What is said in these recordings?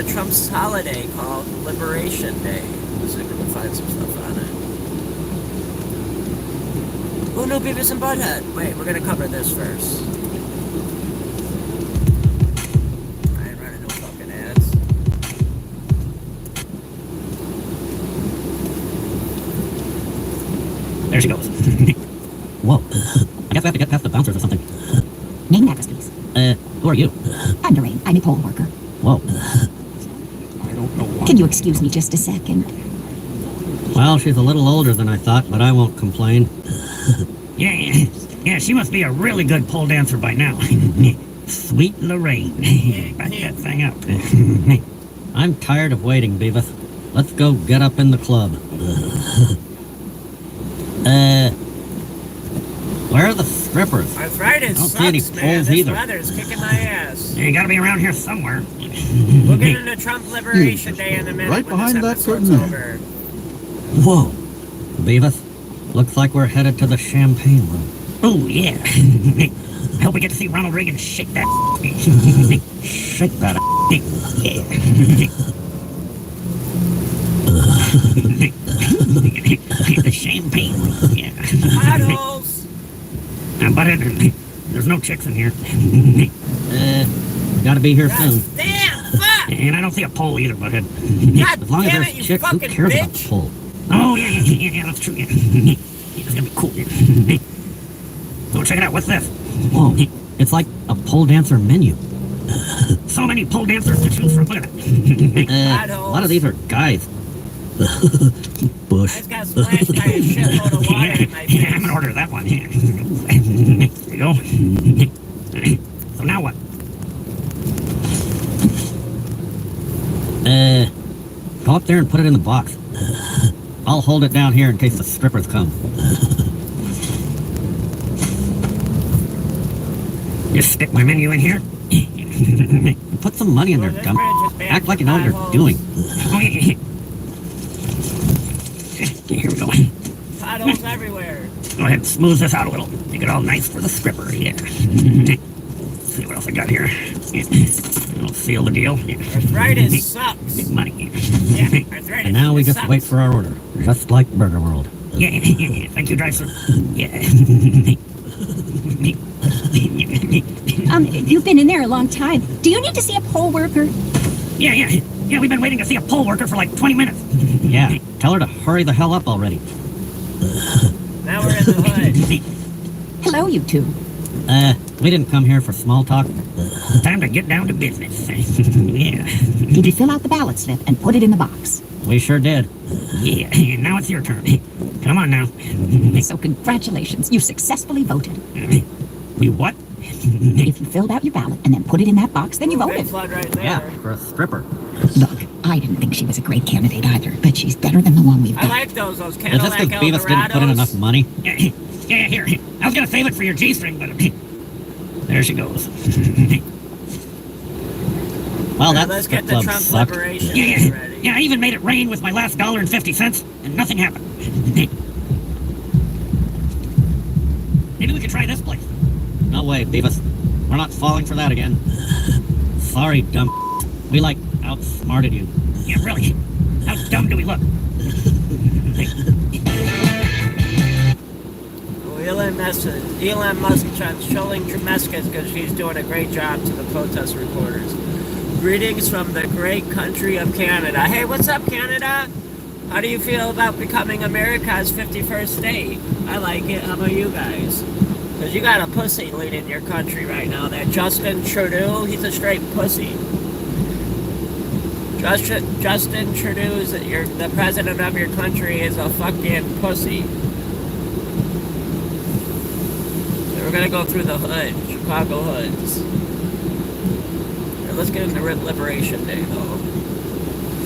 Trump's holiday called Liberation Day. So we can find some stuff on it. Oh no, Beavis and Butthead. Wait, we're gonna cover this first. I ain't running no fucking ads. There she goes. Whoa. I guess we have to get past the bouncers or something. Name and address, please. Who are you? I'm Lorraine. I'm a poll worker. Whoa. I don't know why. Can you excuse me just a second? Well, she's a little older than I thought, but I won't complain. Yeah, she must be a really good pole dancer by now. Sweet Lorraine. Back that thing up. I'm tired of waiting, Beavis. Let's go get up in the club. Where are the strippers? Arthritis I don't see any sucks, man. poles This either. weather's kicking my ass. You gotta be around here somewhere. We'll get into Trump Liberation Day in a minute Right when behind this that episode's curtain over. Whoa. Beavis, looks like we're headed to the champagne room. Oh, yeah. I hope we get to see Ronald Reagan shake that. Shake that. Yeah. The champagne. Yeah. Bottles! But there's no chicks in here. Gotta be here soon. Damn, fuck! And I don't see a pole either, Butthead. God As long as damn there's it, you chicks, who fucking cares about bitch! the pole? Oh, yeah, that's true. Yeah. It's gonna be cool. Oh, check it out. What's this? Whoa. It's like a pole dancer menu. So many pole dancers to choose from. Look at that. A lot of these are guys. I Bush. just got splashed by a shitload of water in my Yeah, I'm face. gonna order that one. There you go. So now what? Go up there and put it in the box. I'll hold it down here in case the strippers come. Just stick my menu in here. Put some money in there, This dumb. bridge is bad Act like you for know what you're potholes. doing. Oh, yeah. Here we go. Potholes everywhere. Go ahead and smooth this out a little. Make it all nice for the stripper. Yeah. See what else I got here. I'll seal the deal. Arthritis sucks. Big money. Yeah, arthritis And now we just sucks. wait for our order, just like Burger World. Yeah. Thank you, drive-thru. Yeah. You've been in there a long time. Do you need to see a poll worker? Yeah, we've been waiting to see a poll worker for like 20 minutes. Yeah, tell her to hurry the hell up already. Now we're in the hood. Hello, you two. We didn't come here for small talk. Time to get down to business. Yeah. Did you fill out the ballot slip and put it in the box? We sure did. Yeah, now it's your turn. Come on now. So congratulations, you successfully voted. We what? If you filled out your ballot and then put it in that box, then you Big voted. flood right there. Yeah, for a stripper. Look, I didn't think she was a great candidate either, but she's better than the one we've I got. like those Is this Cadillac because Beavis didn't put in enough Eldorados. money? Yeah, here. I was gonna save it for your G-string, but there she goes. Well, Now that let's strip get the club Trump sucked. Liberation Yeah, Day ready. I even made it rain with my last $1.50, and nothing happened. Maybe we could try this place. No way, Beavis. We're not falling for that again. Sorry, dumb. We, like, outsmarted you. Yeah, really. How dumb do we look? Elon Musk trolling Tremescus because she's doing a great job to the protest reporters. Greetings from the great country of Canada. Hey, what's up, Canada? How do you feel about becoming America's 51st state? I like it. How about you guys? Because you got a pussy leading your country right now. That Justin Trudeau, he's a straight pussy. Justin Trudeau, the president of your country, is a fucking pussy. We're gonna go through the hood, Chicago hoods. Now let's get into Liberation Day, though.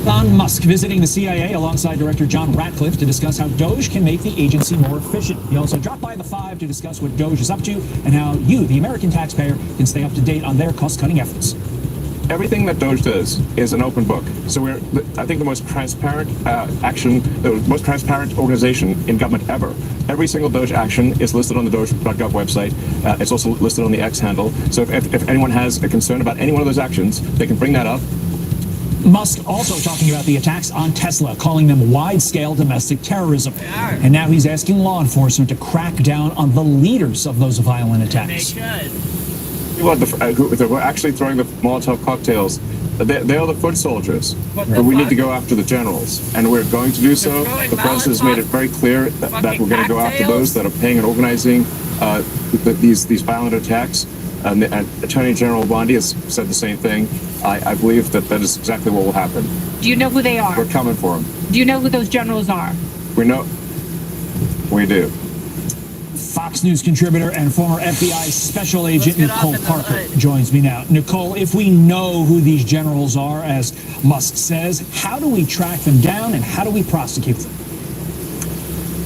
Elon Musk visiting the CIA alongside Director John Ratcliffe to discuss how Doge can make the agency more efficient. He also dropped by the Five to discuss what Doge is up to and how you, the American taxpayer, can stay up to date on their cost-cutting efforts. Everything that Doge does is an open book. So I think, the most transparent the most transparent organization in government ever. Every single Doge action is listed on the Doge.gov website. It's also listed on the X handle. So if anyone has a concern about any one of those actions, they can bring that up. Musk also talking about the attacks on Tesla, calling them wide-scale domestic terrorism. They are. And now he's asking law enforcement to crack down on the leaders of those violent They attacks. should. People who are actually throwing the Molotov cocktails, they are the foot soldiers. What the But we need fuck? to go after the generals, and we're going to do so. throwing The press has made it very clear that fucking we're going to go after cocktails? those that are paying and organizing these violent attacks. And Attorney General Bondi has said the same thing. I believe that is exactly what will happen. Do you know who they are? We're coming for them. Do you know who those generals are? We know. We do. Fox News contributor and former FBI special agent Let's get off Nicole in the Parker hood. joins me now. Nicole, if we know who these generals are, as Musk says, how do we track them down and how do we prosecute them?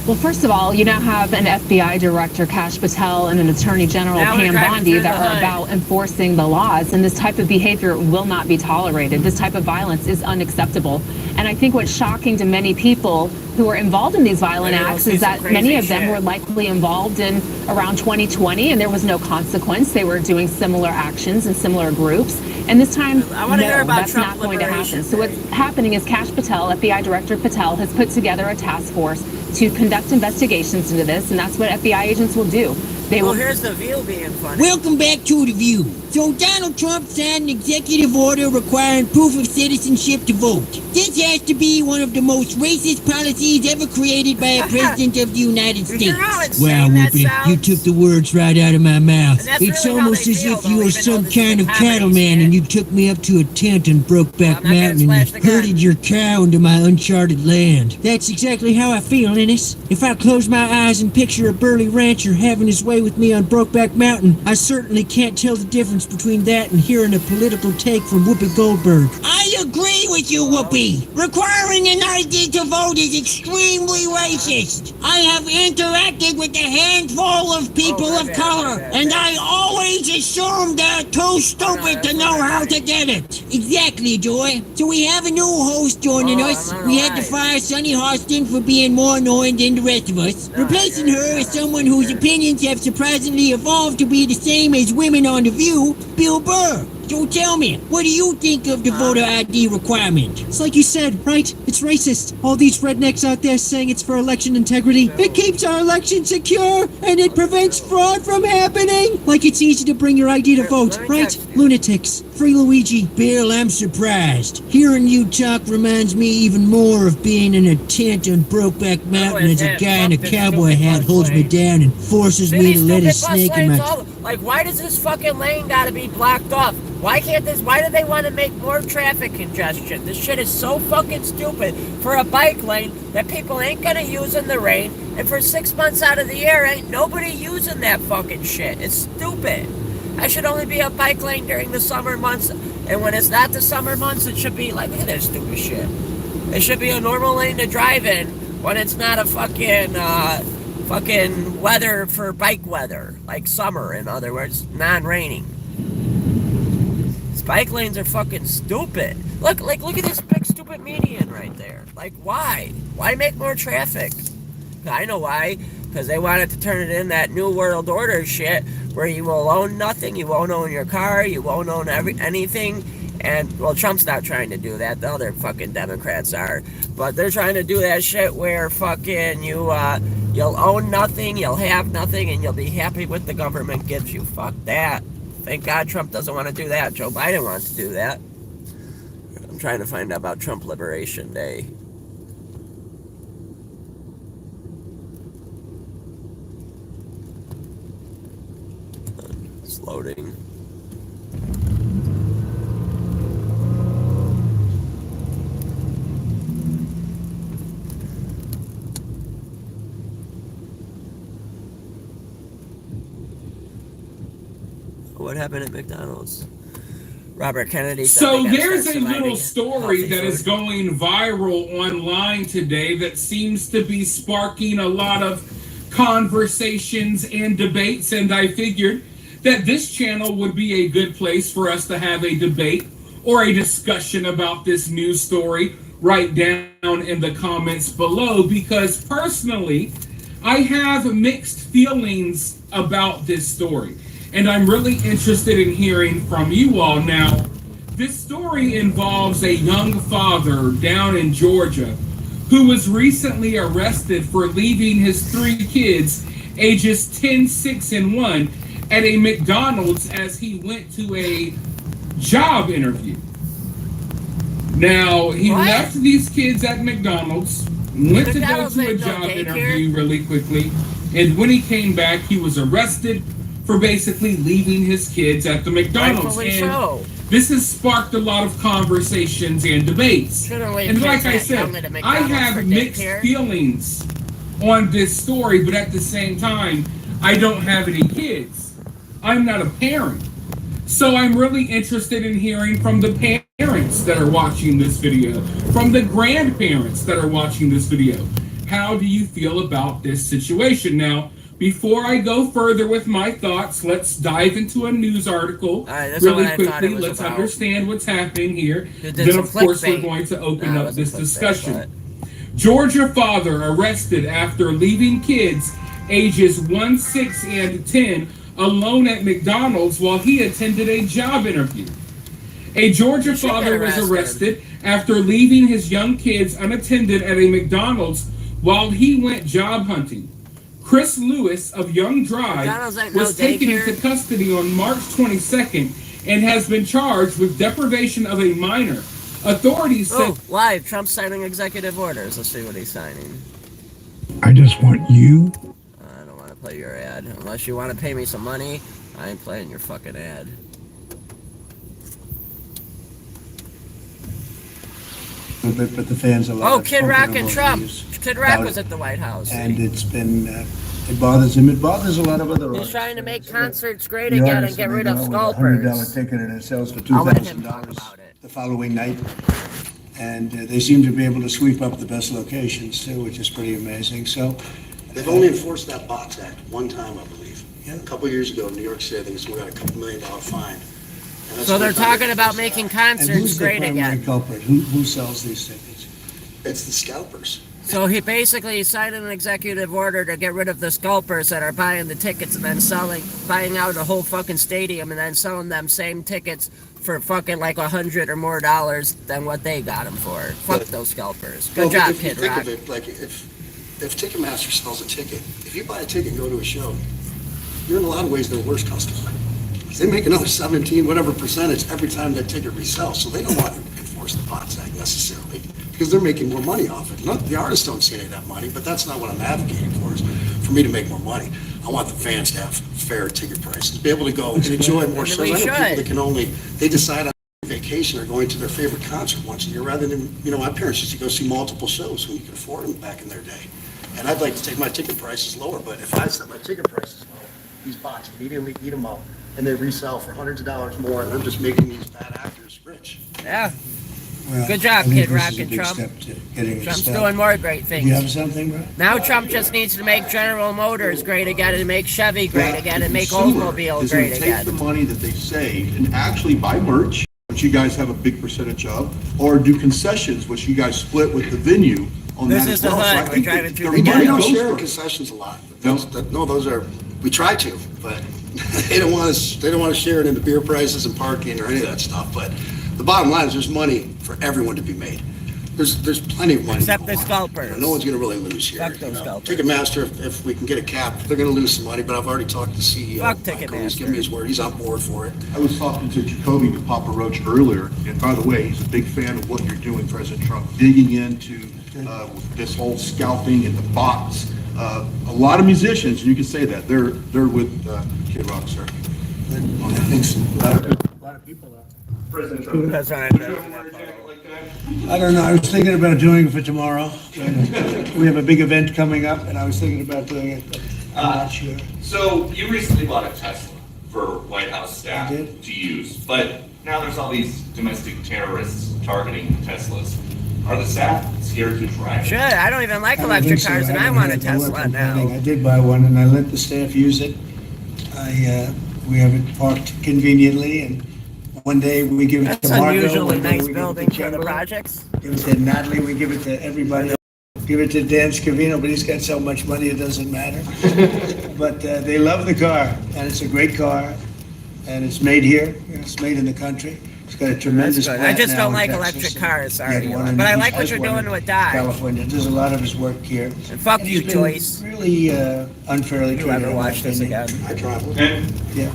Well, first of all, you now have an FBI director, Kash Patel, and an attorney general, Now we're Pam driving Bondi, through that the are hood. about enforcing the laws. And this type of behavior will not be tolerated. This type of violence is unacceptable. And I think what's shocking to many people who are involved in these violent Maybe we'll acts see is some that crazy many of them shit. were likely involved in around 2020, and there was no consequence. They were doing similar actions in similar groups. And this time, I wanna no, hear about that's Trump not going to Liberation happen. So Day. what's happening is Kash Patel, FBI Director Patel, has put together a task force to conduct investigations into this, and that's what FBI agents will do. They Well, will. here's the View being funny. Welcome back to The View. So Donald Trump signed an executive order requiring proof of citizenship to vote. This has to be one of the most racist policies ever created by a president of the United You States. hear how insane Wow, that Whoopi, sounds? you took the words right out of my mouth. And that's It's really how almost they as feel, if though, you were even though some this is kind a of comedy cattleman skit. and you took me up to a tent and Brokeback Well, I'm not gonna Mountain splash and the gun. herded your cow into my uncharted land. That's exactly how I feel, Ennis. If I close my eyes and picture a burly rancher having his way with me on Brokeback Mountain, I certainly can't tell the difference between that and hearing a political take from Whoopi Goldberg. I agree with you, Whoopi. Requiring an ID to vote is extremely racist. I have interacted with a handful of people Oh, my of bad, color, my bad, and bad. I always assume they're too stupid to know how to get it. Exactly, Joy. So we have a new host joining Oh, us. I'm We had to alright. fire Sonny Hostin for being more annoying than the rest of us. No, Replacing you're her not. is someone whose opinions have surprisingly evolved to be the same as women on The View, Bill Burr. So tell me, what do you think of the voter ID requirement? It's like you said, right? It's racist. All these rednecks out there saying it's for election integrity. It keeps our election secure, and it prevents fraud from happening. Like it's easy to bring your ID to Here, vote, let me right? text you. Lunatics. Free Luigi. Bill, I'm surprised. Hearing you talk reminds me even more of being in a tent on Brokeback Mountain as a tent. guy in a Fuck this cowboy stupid hat bus holds me lane. down and forces See me these to let a stupid bus snake in lanes my... all- like, why does this fucking lane gotta be blocked off? Why do they want to make more traffic congestion? This shit is so fucking stupid for a bike lane that people ain't gonna use in the rain, and for 6 months out of the year, ain't nobody using that fucking shit. It's stupid. I should only be a bike lane during the summer months, and when it's not the summer months, it should be like, look at that stupid shit. It should be a normal lane to drive in when it's not a fucking weather for bike weather, like summer, in other words, non-raining. These bike lanes are fucking stupid. Look at this big stupid median right there. Like, why? Why make more traffic? I know why. Because they wanted to turn it in that New World Order shit where you will own nothing, you won't own your car, you won't own anything. And, well, Trump's not trying to do that. The other fucking Democrats are. But they're trying to do that shit where fucking you'll own nothing, you'll have nothing, and you'll be happy with the government gives you. Fuck that. Thank God Trump doesn't want to do that. Joe Biden wants to do that. I'm trying to find out about Trump Liberation Day. It's loading. What happened at McDonald's? Robert Kennedy. said So they gotta there's start a little surviving story healthy that is food. going viral online today that seems to be sparking a lot of conversations and debates, and I figured that this channel would be a good place for us to have a debate or a discussion about this news story right down in the comments below, because personally, I have mixed feelings about this story. And I'm really interested in hearing from you all. Now, This story involves a young father down in Georgia who was recently arrested for leaving his 3 kids, ages 10, 6, and 1, at a McDonald's as he went to a job interview. Now, he What? left these kids at McDonald's, went to go McDonald's to a ain't no job daycare. interview really quickly, and when he came back, he was arrested for basically leaving his kids at the McDonald's. Rightfully And so. this has sparked a lot of conversations and debates. Shouldn't leave And kids like I that young at a said, I McDonald's for have mixed daycare. feelings on this story, but at the same time, I don't have any kids. I'm not a parent. So I'm really interested in hearing from the parents that are watching this video, from the grandparents that are watching this video. How do you feel about this situation? Now, before I go further with my thoughts, let's dive into a news article All right, that's really what I thought it quickly. was Let's about. understand what's happening here. It did Then, some of course, we're clickbait. going to open Nah, it up wasn't this clickbait, discussion. but- Georgia father arrested after leaving kids ages 1, 6, and 10 alone at McDonald's while he attended a job interview. A Georgia should father get was arrested. arrested after leaving his young kids unattended at a McDonald's while he went job hunting. Chris Lewis of Young Drive McDonald's ain't no was taken daycare. into custody on March 22nd and has been charged with deprivation of a minor. Authorities said Oh, live. Trump's signing executive orders. Let's see what he's signing. I just want you. I don't want to play your ad. Unless you want to pay me some money, I ain't playing your fucking ad. But the fans a lot. Oh, have Kid spoken Rock of and over Trump. the years Kid Rock about was it. at the White House. And it's been, it bothers him. It bothers a lot of other He's artists. trying to make concerts great The again artists and get that rid they of go out with a $100 scalpers. ticket and it sells for I'll let him talk $2,000 about it. the following night. And they seem to be able to sweep up the best locations too, which is pretty amazing. So They've only enforced that Box Act one time, I believe. Yeah. A couple years ago in New York City, I think we got a $2 million fine. And that's So they're the first time talking they about enforced making that. and concerts who's the great primary again. culprit? Who sells these tickets? It's the scalpers. So he basically signed an executive order to get rid of the scalpers that are buying the tickets and then buying out a whole fucking stadium and then selling them same tickets for fucking like $100 or more than what they got them for. Fuck those scalpers. Good Well, job, if you Kid think Rock. of it, like if Ticketmaster sells a ticket, if you buy a ticket and go to a show, you're in a lot of ways their worst customer. Because they make another 17, whatever percentage every time that ticket resells. So they don't want to enforce the Box Act necessarily because they're making more money off it. The artists don't see any of that money, but that's not what I'm advocating for, is for me to make more money. I want the fans to have fair ticket prices, be able to go and enjoy more And shows. we I know people should. that can they decide on vacation or going to their favorite concert once a year rather than, my parents used to go see multiple shows when you could afford them back in their day. And I'd like to take my ticket prices lower, but if I set my ticket prices low, these bots immediately eat them up and they resell for hundreds of dollars more, and they're just making these bad actors rich. Yeah. Well, Good job, I think Kid this Rock is a and big Trump. step to getting it Trump's stopped. doing more great Do you have things. something, Rob? Now Trump just needs to make General Motors great again and make Chevy great again and make Oldsmobile great Take again. the money that they saved and actually buy merch, which you guys have a big percentage of, or do concessions, which you guys split with the venue on This that is as the well. So hood. I We're think driving that through the the We money don't goes share in for it. concessions a lot. No? Those are, we try to, but they don't want to share it in the beer prices and parking or any of that stuff. But the bottom line is there's money for everyone to be made. There's plenty of money. Except the scalpers. No one's going to really lose here. Fuck those scalpers. Ticketmaster, if we can get a cap, they're going to lose some money, but I've already talked to the CEO. Fuck Michael. He's Ticketmaster. given me his word. He's on board for it. I was talking to Jacoby with Papa Roach earlier, and by the way, he's a big fan of what you're doing, President Trump, digging into this whole scalping and the bots. A lot of musicians, and you can say that, they're with Kid Rock, sir. Thanks. A lot of people are. President Trump. That's all right. I don't know, I was thinking about doing it for tomorrow. We have a big event coming up, and I was thinking about doing it, but I'm not sure. So you recently bought a Tesla for White House staff I did. to use, but now there's all these domestic terrorists targeting Teslas. Are the staff scared to try? Should. I don't even like I don't electric think so. cars and I haven't want a had to work Tesla on planning. now. I did buy one, and I let the staff use it. We have it parked conveniently, and one day we give it That's to Marco. unusually one day nice we give it to building for the Kimberly, projects. give it to Natalie, we give it to everybody. Give it to Dan Scavino, but he's got so much money it doesn't matter. But they love the car, and it's a great car, and it's made here. It's made in the country. He's got a tremendous That's good. plant I just now don't in like Texas, electric and cars, he sorry, had one in- but I he like what has you're one doing in with Dodge. California. Does a lot of his work here. And fuck And you, he's been Joyce. Really unfairly You treated. ever in my watch this opinion. again? I drive one. And Yeah.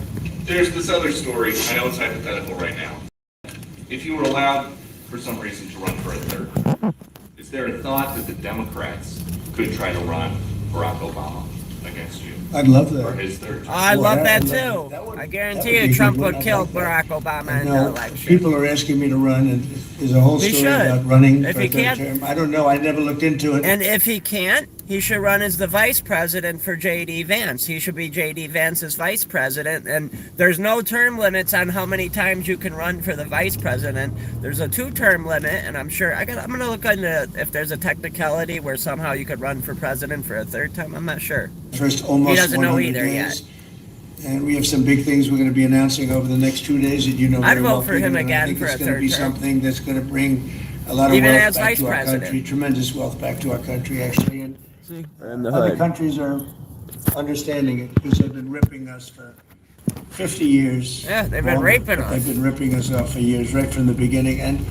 there's this other story. I know it's hypothetical right now. If you were allowed, for some reason, to run for a third, is there a thought that the Democrats could try to run Barack Obama against you I'd love for that. his third term? I love that I'd too. that would- I that guarantee would be you a Trump good one. would I'd kill like that. Barack Obama in No, the election. people are asking me to run, and there's a whole He story should. about running If for he a third can't- term. I don't know. I never looked into it. And if he can't, he should run as the vice president for J.D. Vance. He should be J.D. Vance's vice president. And there's no term limits on how many times you can run for the vice president. There's a 2-term limit, and I'm sure I'm going to look into if there's a technicality where somehow you could run for president for a third time. I'm not sure. First almost He doesn't know 100 either days. yet. And we have some big things we're going to be announcing over the next 2 days that you know I'd very well. vote for him Peter, and again I think for it's a going to third be term. something that's going to bring a lot of Even wealth as back vice to our president. country, tremendous wealth back to our country, actually. And In the other hood. countries are understanding it because they've been ripping us for 50 years. Yeah, they've been longer, raping but us. They've been ripping us off for years, right from the beginning. And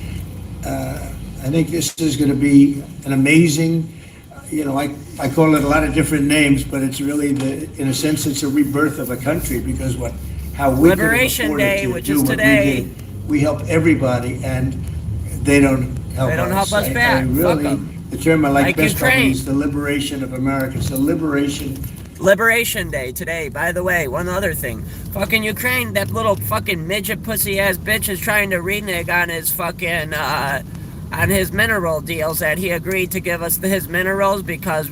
I think this is going to be an amazing, I call it a lot of different names, but it's really, in a sense, it's a rebirth of a country because how we could have Liberation afforded Day, to which do is what today. we did. We help everybody, and they don't help us. They don't help us back. I Fuck really, 'em. the term I like Like best probably Ukraine. is the liberation of America. It's the liberation. Liberation Day today. By the way, one other thing. Fucking Ukraine, that little fucking midget pussy ass bitch is trying to renege on his fucking, on his mineral deals that he agreed to give us his minerals because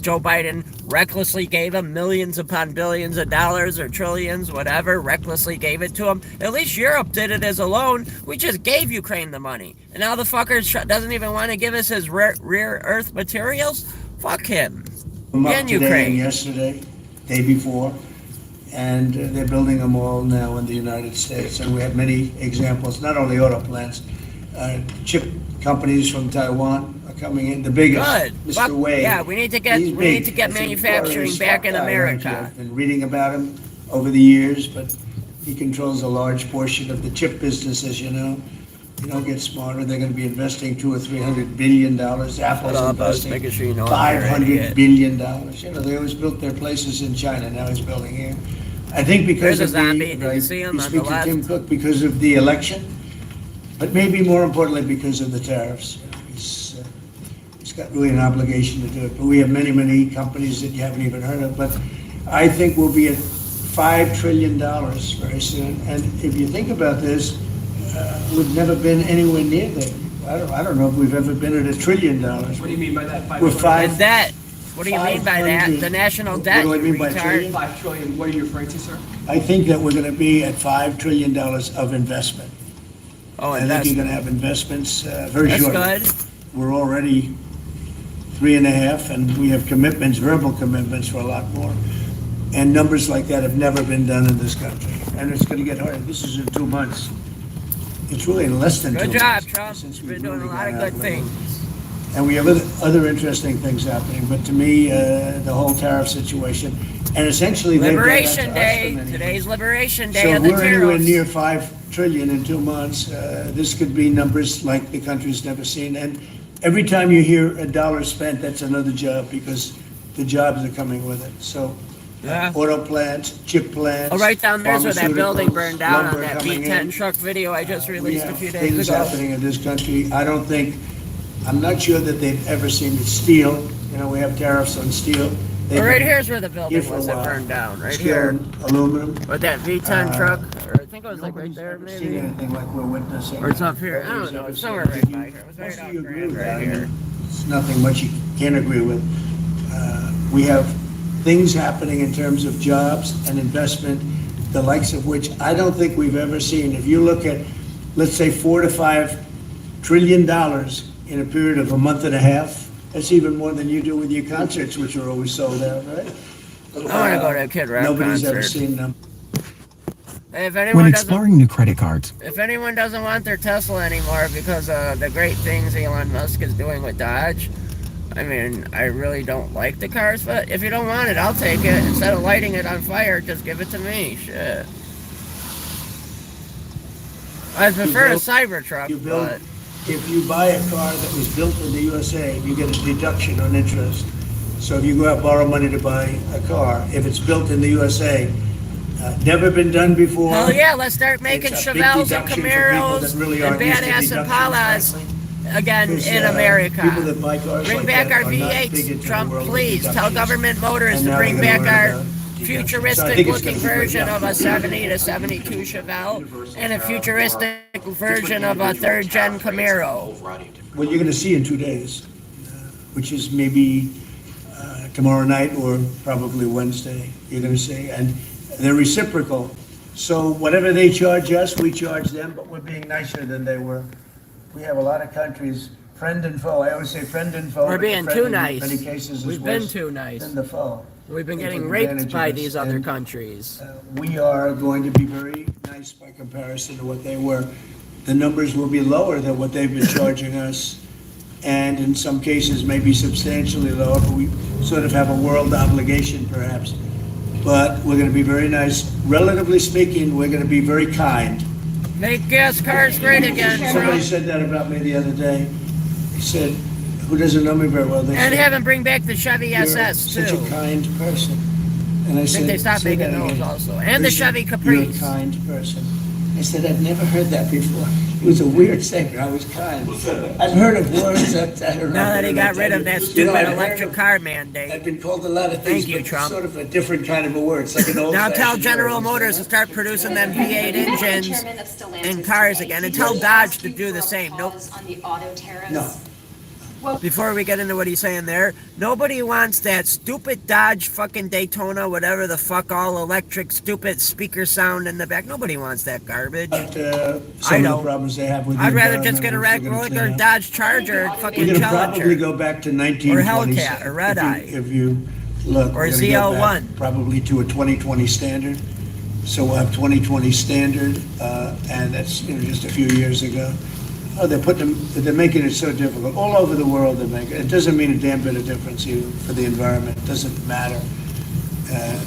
Joe Biden recklessly gave him millions upon billions of dollars or trillions, whatever, recklessly gave it to him. At least Europe did it as a loan. We just gave Ukraine the money. And now the fucker doesn't even want to give us his rare earth materials? Fuck him. From up And today Ukraine. and yesterday, day before, and they're building them all now in the United States. And we have many examples, not only auto plants, chip companies from Taiwan are coming in. The biggest, Good. Mr. Fuck, Wei. yeah, we need to get he's we need big. to get That's a manufacturing very back in smart guy, aren't you? America. I've been reading about him over the years, but he controls a large portion of the chip business, as you know. You don't get smarter. They're going to be investing $200 or $300 billion. Apple's up, I was investing making sure you know I'm here, $500 idiot. billion. They always built their places in China. Now he's building here. I think because There's a of zombie. the, Did you see him we on speak the to Tim left? Cook because of the election, but maybe more importantly because of the tariffs. He's got really an obligation to do it. But we have many, many companies that you haven't even heard of. But I think we'll be at $5 trillion very soon. And if you think about this, we've never been anywhere near that. I don't know if we've ever been at $1 trillion. What do you mean by that? We're five. And debt. What do you mean by that? 500. The national What debt. do I you mean by retard. trillion? 5 trillion. What are you referring to, sir? I think that we're going to be at $5 trillion of investment. Oh, I think you're investment. going to have investments very That's shortly. good. We're already 3.5, and we have commitments, verbal commitments for a lot more. And numbers like that have never been done in this country. And it's going to get harder. This is in 2 months. It's really in less than 2 Good months. job, Trump. since You've we've been doing a really lot of gone good out things. And we have other interesting things happening. But to me, the whole tariff situation, and essentially they've done that to Liberation us Day. for many Today's Liberation So Day if of the we're anywhere tariffs. near $5 trillion in 2 months, this could be numbers like the country's never seen. And every time you hear a dollar spent, that's another job because the jobs are coming with it. So Yeah. auto plants, chip plants. Oh, right down there's where that building pharmaceuticals, burned down on lumber that coming V10 in. truck video I just We released a have few days things ago. happening in this country. I'm not sure that they've ever seen it. Steel, we have tariffs on steel. They've Well, right been here's where the building here for a was that while. burned down. Right Steel here. and aluminum. With that V10 truck. Or I think it was like right Nobody's there ever seen maybe. anything like we're witnessing. Or it's up here. I don't know. It's somewhere right by here. It was right Most of out you agree grand with right that. here. It's nothing much you can't agree with. We have things happening in terms of jobs and investment, the likes of which I don't think we've ever seen. If you look at, let's say, $4 to $5 trillion in a period of a month and a half, that's even more than you do with your concerts, which are always sold out, right? I want to go to a Kid Rock Nobody's ever concert. seen them. Hey, if When anyone doesn't, exploring new credit cards, if anyone doesn't want their Tesla anymore because of the great things Elon Musk is doing with Dodge, I mean, I really don't like the cars, but if you don't want it, I'll take it. Instead of lighting it on fire, just give it to me. Shit. I prefer a built- Cybertruck, you build, but if you buy a car that was built in the USA, you get a deduction on interest. So if you go out and borrow money to buy a car, if it's built in the USA, never been done before. hell yeah, let's start making It's a big Chevelles and deduction for people Camaros that really and aren't used to badass deductions, Impalas frankly. again Because, in America. people that buy cars Bring like back that our are not big V8s, into the Trump, world of please. Tell deductions. Government Motors And to now bring they're back gonna learn our about deductions. So I futuristic think it's looking gonna be great. version of a 70 to 72 Chevelle and a futuristic version of a third gen Camaro. What you're gonna see in 2 days, which is maybe tomorrow night or probably Wednesday, you're gonna see, and they're reciprocal. So whatever they charge us, we charge them, but we're being nicer than they were. We have a lot of countries, friend and foe. I always say friend and foe. We're but the being friend too in nice. Many cases is We've been worse too nice. than the foe. We've been They getting take raped advantage by of us, these other and, countries. we are going to be very nice by comparison to what they were. The numbers will be lower than what they've been charging us, and in some cases maybe substantially lower, but we sort of have a world obligation perhaps. But we're gonna be very nice. Relatively speaking, we're gonna be very kind. Make gas cars great again, Somebody Trump. said that about me the other day. He said, who doesn't know me very well, they And said, have them bring back the Chevy "You're SS such too. a kind person." And I I said, think they stopped "Say making that those again." also. And the They said, Chevy "You're a Caprice. kind person." I said, I've never heard that before. It was a weird statement. I was kind. I've heard of words that I don't know. Now that he got rid of that You know, stupid I've heard electric of- car mandate. I've been called a lot of things, Thank you, but Trump. sort of a different kind of a word. It's like an old. Now tell General Motors to start producing them V8 engines in cars again, and tell Dodge to do the same. Nope. On the auto tariffs. No. Before we get into what he's saying there, nobody wants that stupid Dodge fucking Daytona, whatever the fuck, all electric, stupid speaker sound in the back. Nobody wants that garbage. But, I some of don't. the problems they have with the I'd rather just get a environment, which we're regular gonna Dodge Charger, clean up. fucking We're gonna probably Challenger. go back to 1920s. Or Hellcat, or Red Eye. If you look. Or we're gonna go back ZL1. Probably to a 2020 standard. So we'll have 2020 standard, and that's, just a few years ago. Oh, they're making it so difficult. All over the world they're making it. It doesn't mean a damn bit of difference even for the environment. It doesn't matter.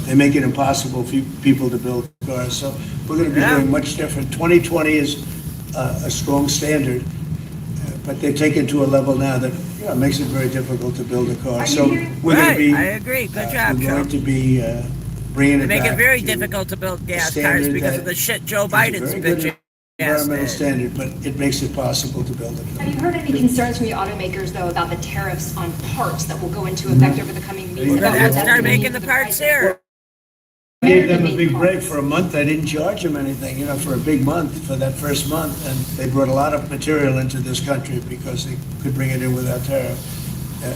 They make it impossible for people to build cars. So we're going to be doing much different. 2020 is a strong standard, but they take it to a level now that makes it very difficult to build a car. So we're going to be. I agree. Good job, We're going Trump. to be bringing They it make back it very to difficult to build gas standard cars because that of the shit Joe is a Biden's very good bitching. environmental standard, but it makes it possible to build it. Have you heard any concerns from the automakers, though, about the tariffs on parts that will go into effect over the coming weeks? We're about gonna what that Start will mean making for the parts price? there. I gave them a big break for a month. I didn't charge them anything, for a big month, for that first month. And they brought a lot of material into this country because they could bring it in without tariff.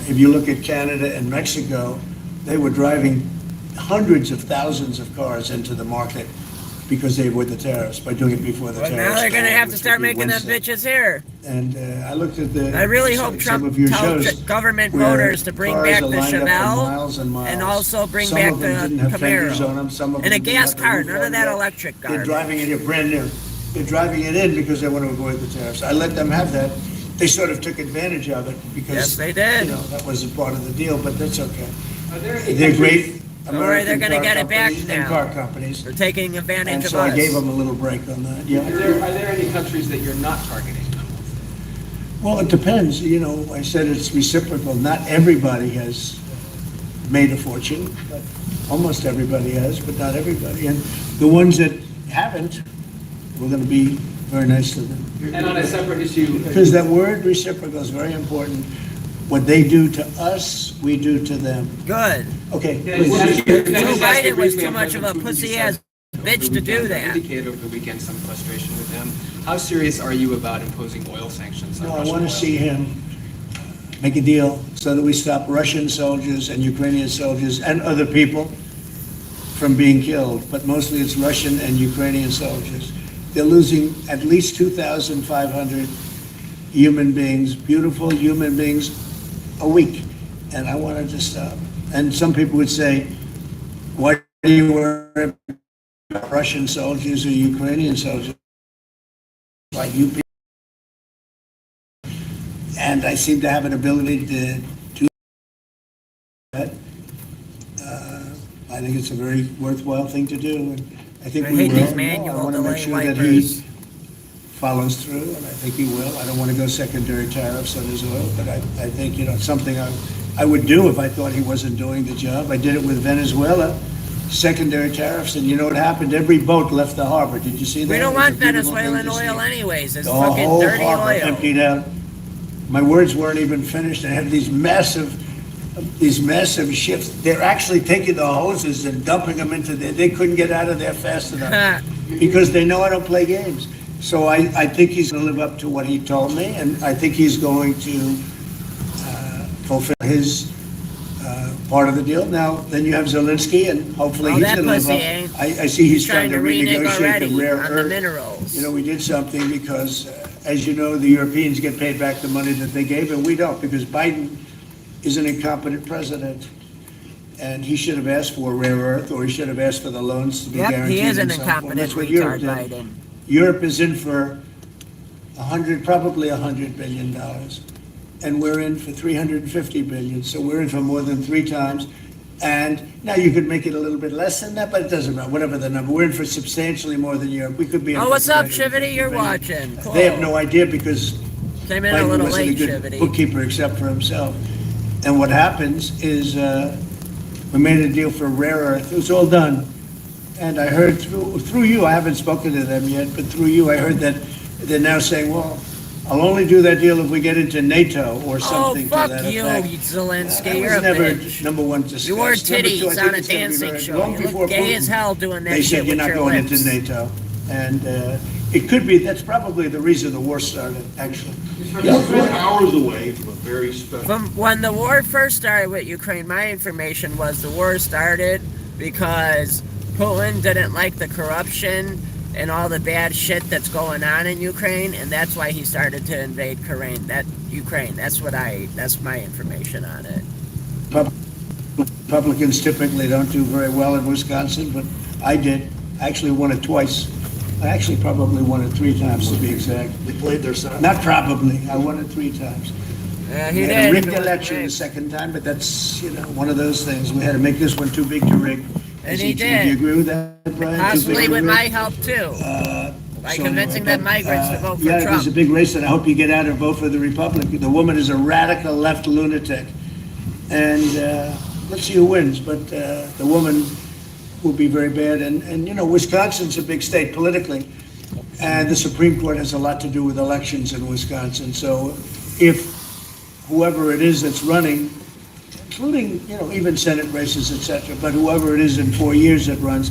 If you look at Canada and Mexico, they were driving hundreds of thousands of cars into the market because they avoid the tariffs by doing it before the But tariffs. now they're going to have to which start would be making them Wednesday. bitches here. And I looked at the. I really hope some Trump of your tells shows government where voters to bring cars back are the lined up for Chevelle miles and miles. and also bring Some back of them the didn't have fenders on Camaro. them, some of And them a didn't gas have the car, roof none on of that yet. electric They're garbage. driving it in brand new. They're driving it in because they want to avoid the tariffs. I let them have that. They sort of took advantage of it because. Yes, they did. That wasn't part of the deal, but that's okay. Are there any They're countries- great Don't worry, they're American going to car get it back companies and now. car companies. They're taking advantage And of so I us. gave them a little break on that, yeah. Are there any countries that you're not targeting? Well, it depends, I said it's reciprocal. Not everybody has made a fortune, but almost everybody has, but not everybody. And the ones that haven't, we're going to be very nice to them. And on a separate issue. Because that word reciprocal is very important. What they do to us, we do to them. Good. Okay. Yeah, please. well, Joe just ask you Biden was briefly too on much of a President Putin. pussy-ass bitch to do that. Indicated over the weekend some frustration with him. How serious are you about imposing oil sanctions on No, I Russian want oil? to see him make a deal so that we stop Russian soldiers and Ukrainian soldiers and other people from being killed, but mostly it's Russian and Ukrainian soldiers. They're losing at least 2,500 human beings, beautiful human beings, a week, and I wanted to stop. And some people would say, why do you worry about Russian soldiers or Ukrainian soldiers? Like you people. And I seem to have an ability to do that. I think it's a very worthwhile thing to do. And I think I we hate will. these manual I want to make delay sure that wipers. he follows through, and I think he will. I don't want to go secondary tariffs on his oil, but I think, it's something I would do if I thought he wasn't doing the job. I did it with Venezuela, secondary tariffs, and you know what happened? Every boat left the harbor. Did you see that? We don't It was want a beautiful Venezuelan thing to see. oil anyways. It's The fucking whole dirty harbor oil. emptied out. My words weren't even finished. They had these massive ships. They're actually taking the hoses and dumping them into there. They couldn't get out of there fast enough because they know I don't play games. So I think he's going to live up to what he told me, and I think he's going to fulfill his part of the deal. Now, then you have Zelensky, and hopefully he's that going to live pussy up. ain't. I see he's trying to renege renegotiate already the rare on the earth. minerals. We did something because, as you know, the Europeans get paid back the money that they gave, and we don't, because Biden is an incompetent president. And he should have asked for rare earth, or he should have asked for the loans to be Yep, guaranteed. he is an and so forth. incompetent That's what Europe retard, did. Biden. Europe is in for probably $100 billion. And we're in for $350 billion, so we're in for more than 3 times. And now you could make it a little bit less than that, but it doesn't matter, whatever the number. We're in for substantially more than Europe. We could be in Oh, for what's up, 350 Shivity? You're billion. watching. Cool. They have no idea because Came in a Biden little wasn't a late, good Shivity. bookkeeper except for himself. And what happens is we made a deal for rare earth. It was all done. And I heard through you, I haven't spoken to them yet, but through you, I heard that they're now saying, well, I'll only do that deal if we get into NATO or something to fuck that you, effect. Zelensky. I You're was a never bitch. number one discussed. You wore Number two, I titties think on a it's gonna be dancing very- show. long You before look gay Putin, as hell doing that They shit said you're with not your going lips. into NATO. And it could be, that's probably the reason the war started, actually. You're 4 hours away from a very special. From when the war first started with Ukraine, my information was the war started because Putin didn't like the corruption and all the bad shit that's going on in Ukraine, and that's why he started to invade Ukraine. That's my information on it. Republicans typically don't do very well in Wisconsin, but I did. I actually won it twice. I actually probably won it 3 times, to be exact. They played their side. Not probably. I won it 3 times. Yeah, We he had a did. rigged election the second time, but that's, one of those things. We had to make this one too big to rig. And he Do you did. agree with that, Brian? Too Possibly big to with rig? my help, too. By So convincing anyway, them migrants to vote for Yeah, Trump. there's a big race, and I hope you get out and vote for the Republican. The woman is a radical left lunatic. And let's see who wins, but the woman will be very bad. And Wisconsin's a big state politically, and the Supreme Court has a lot to do with elections in Wisconsin. So if whoever it is that's running, including, even Senate races, et cetera, but whoever it is in 4 years that runs,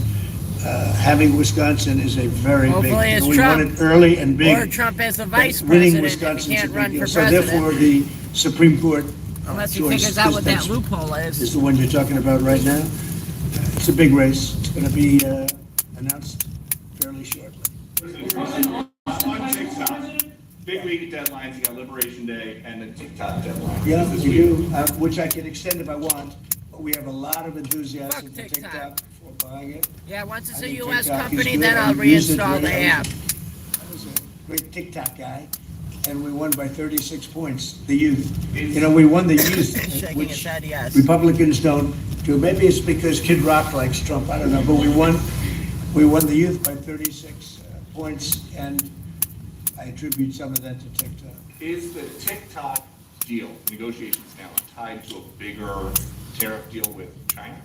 having Wisconsin is a very big Hopefully deal. it's We Trump. want it early and big. Or Trump as the vice Winning president if Wisconsin's he can't a big run deal. for So president. therefore, the Supreme Court Unless he choice figures out what that that's- loophole is. is the one you're talking about right now. It's a big race. It's going to be announced fairly shortly. On TikTok, big week of deadlines, you got Liberation Day and the TikTok deadline. Yeah, This we week. do, which I can extend if I want. But we have a lot of enthusiasm for TikTok for buying it. Yeah, once it's I a think U.S. TikTok is company, good. then I'll I've used it reinstall the very- app. I was a great TikTok guy, and we won by 36 points, the youth. We won the youth, Shaking which his head, yes. Republicans don't do. Maybe it's because Kid Rock likes Trump, I don't know, but we won the youth by 36 points, and I attribute some of that to TikTok. Is the TikTok deal, negotiations now, tied to a bigger tariff deal with China?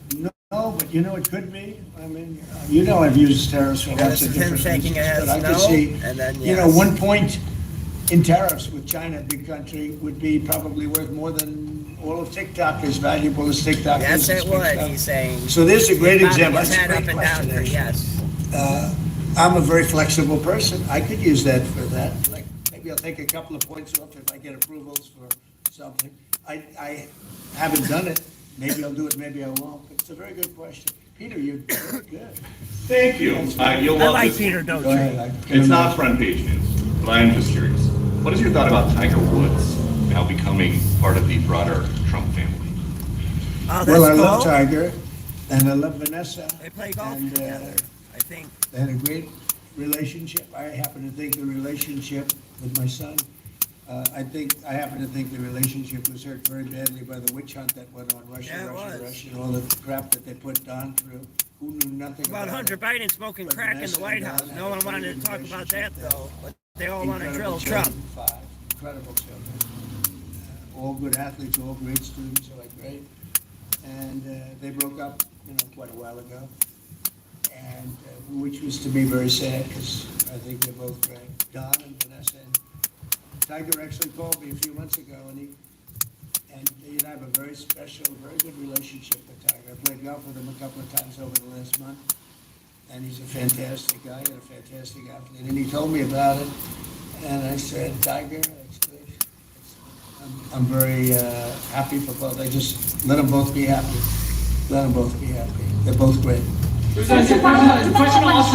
No, but it could be. I mean, I've used tariffs for Yeah, lots this of is him different shaking reasons, his but I head could no, see, and then yes. 1 point in tariffs with China, a big country, would be probably worth more than all of TikTok, as valuable as TikTok is. Yes, it would, TikTok. he's saying. So there's a great He's example. bobbing his That's a head up great and down question, for actually. yes. I'm a very flexible person. I could use that for that. Like, maybe I'll take a couple of points off if I get approvals for something. I haven't done it. Maybe I'll do it, maybe I won't. But it's a very good question. Peter, you're very good. Thank you. You'll I love like this Peter one. Go Dotre. ahead. It's not front page news, but I am just curious. What is your thought about Tiger Woods now becoming part of the broader Trump family? Oh, that's Well, I cool. love Tiger, and I love Vanessa. They play golf And, together, I think. They had a great relationship. I happen to think the relationship with my son, I happen to think the relationship was hurt very badly by the witch hunt that went on, Russia, Yeah, it Russia, was. Russia, and all the crap that they put Don through, who knew nothing About about Hunter it. Biden smoking But crack in the Vanessa White and House. Don No had one a wanted very to talk about that, relationship though. But They all want to incredible drill Trump. children, 5 incredible children. All good athletes, all great students, are like great. And they broke up, quite a while ago. And which was to me very sad because I think they're both great. Don and Vanessa. And Tiger actually called me a few months ago, and he have a very special, very good relationship with Tiger. I played golf with him a couple of times over the last month, and he's a fantastic guy and a fantastic athlete. And he told me about it, and I said, Tiger, that's good. I'm very happy for both. I just let them both be happy. Let them both be happy. They're both great. To follow up on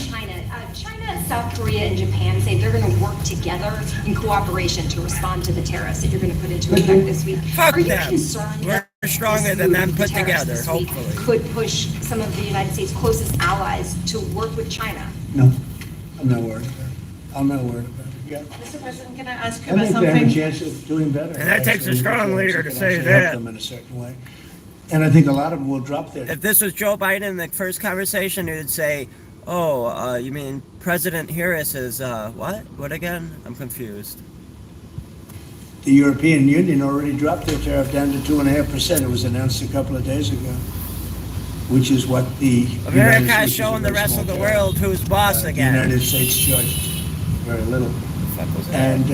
China, China, South Korea, and Japan say they're going to work together in cooperation to respond to the tariffs that you're going to put into effect this week. Fuck Are you them. concerned We're that stronger this than them move, put the tariffs together, this week, hopefully. could push some of the United States' closest allies to work with China? No, I'm not worried about it. I'm not worried about it. Yeah. Mr. President, can I ask I about think they have a something? chance of doing better. And that takes a strong leader to say Help that. them in a certain way. And I think a lot of them will drop their. If this was Joe Biden in the first conversation, he would say, "Oh, you mean President Harris is what? What again? I'm confused." The European Union already dropped their tariff down to 2.5%. It was announced a couple of days ago, which is what the America United is States showing the is a very rest of the small tariff. world who's boss The again. United States charged very little. And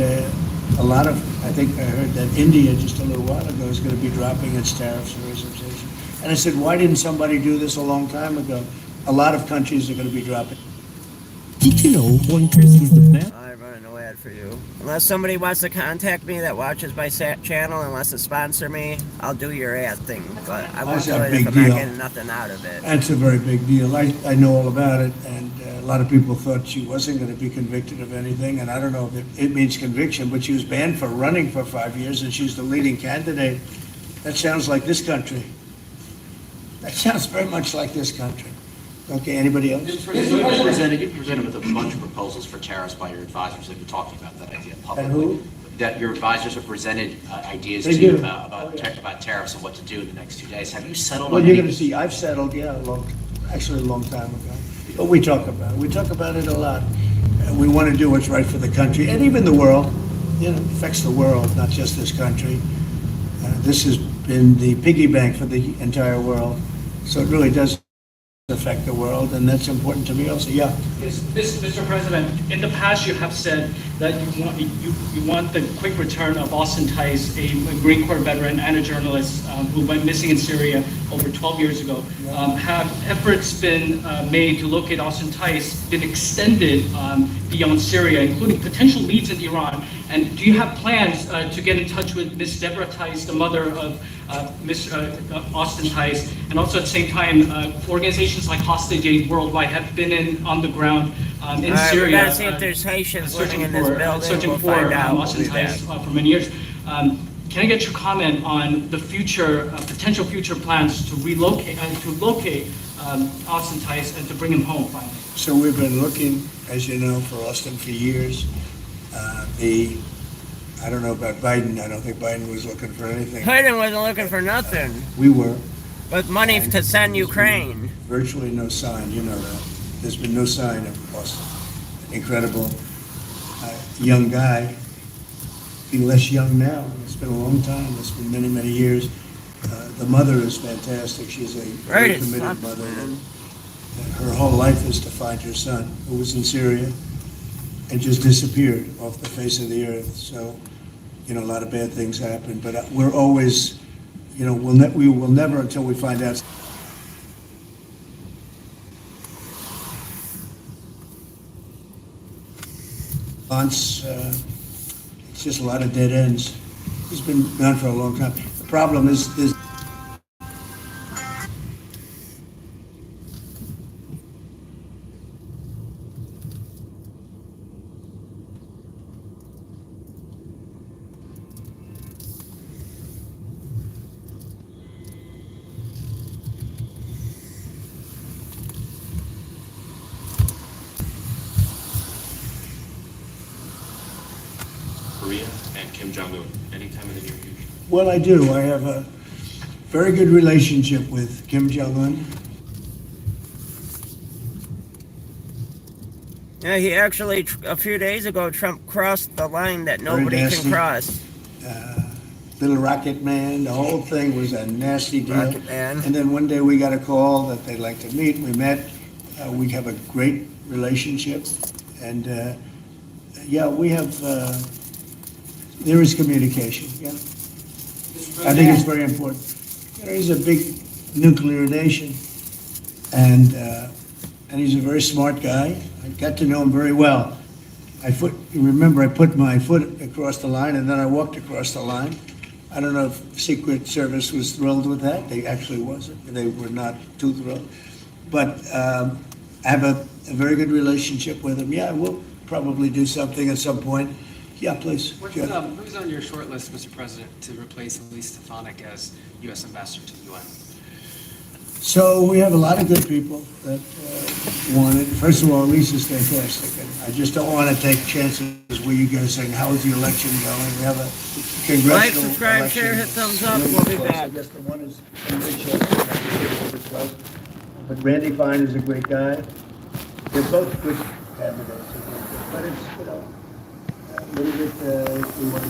a lot of, I think I heard that India just a little while ago is going to be dropping its tariffs very substantially. And I said, why didn't somebody do this a long time ago? A lot of countries are going to be dropping. Did you know Pointers is the best? I run no ad for you. Unless somebody wants to contact me that watches my channel and wants to sponsor me, I'll do your ad thing. But I won't That's do a it big if I'm not deal. getting nothing out of it. That's a very big deal. I know all about it, and a lot of people thought she wasn't going to be convicted of anything, and I don't know if it means conviction, but she was banned for running for 5 years, and she's the leading candidate. That sounds like this country. That sounds very much like this country. Okay, anybody else? You presented with a bunch of proposals for tariffs by your advisors. They've been talking about that idea publicly. who? That your advisors have presented ideas They to do. you about tariffs and what to do in the next 2 days. Have you settled Well, on you're any? going to see, I've settled, actually a long time ago. But we talk about it. We talk about it a lot. We want to do what's right for the country and even the world. It affects the world, not just this country. This has been the piggy bank for the entire world. So it really does affect the world, and that's important to me also. Yeah. Yes, Mr. President, in the past you have said that you want the quick return of Austin Tice, a Marine Corps veteran and a journalist who went missing in Syria over 12 years ago. Have efforts been made to locate Austin Tice been extended beyond Syria, including potential leads in Iran? And do you have plans to get in touch with Ms. Deborah Tice, the mother of Ms. Austin Tice, and also at the same time, organizations like Hostage Aid Worldwide have been on the ground in All right, we Syria. gotta see if there's Haitians living in this building. Searching We'll for find out. Austin We'll be Tice back. for many years. Can I get your comment on the future, potential future plans to relocate, to locate Austin Tice and to bring him home finally? So we've been looking, as you know, for Austin for years. I don't know about Biden. I don't think Biden was looking for anything. Biden wasn't looking for nothing. We were. But money to send Ukraine. Virtually no sign, you know that. There's been no sign of Austin. Incredible young guy. Being less young now. It's been a long time. It's been many, many years. The mother is fantastic. She's a very Right, committed it's mother. man. Her whole life is to find her son, who was in Syria and just disappeared off the face of the earth. So, a lot of bad things happen. But we're always, we will never until we find out. It's just a lot of dead ends. He's been gone for a long time. The problem is Korea and Kim Jong-un anytime in the near future? Well, I do. I have a very good relationship with Kim Jong-un. Yeah, he actually, a few days ago, Trump crossed the line that Very nobody nasty. can cross. Little Rocket Man, the whole thing was a nasty deal. Rocket Man. And then one day we got a call that they'd like to meet. We met. We have a great relationship. And, yeah, we have, there is communication, yeah. I think it's very important. You know, he's a big nuclear nation. And he's a very smart guy. I got to know him very well. You remember I put my foot across the line and then I walked across the line. I don't know if Secret Service was thrilled with that. They actually wasn't. They were not too thrilled. But I have a very good relationship with him. Yeah, we'll probably do something at some point. Yeah, please. Who's on your short list, Mr. President, to replace Elise Stefanik as U.S. Ambassador to the UN? So we have a lot of good people that want it. First of all, Lisa's fantastic. And I just don't want to take chances where you guys saying, how's the election going? We have a congressional Like, subscribe, election. share, hit thumbs up. We'll be I back. guess the one is in good shape. But Randy Fine is a great guy. They're both good candidates. But it's, you know, a little bit, we want to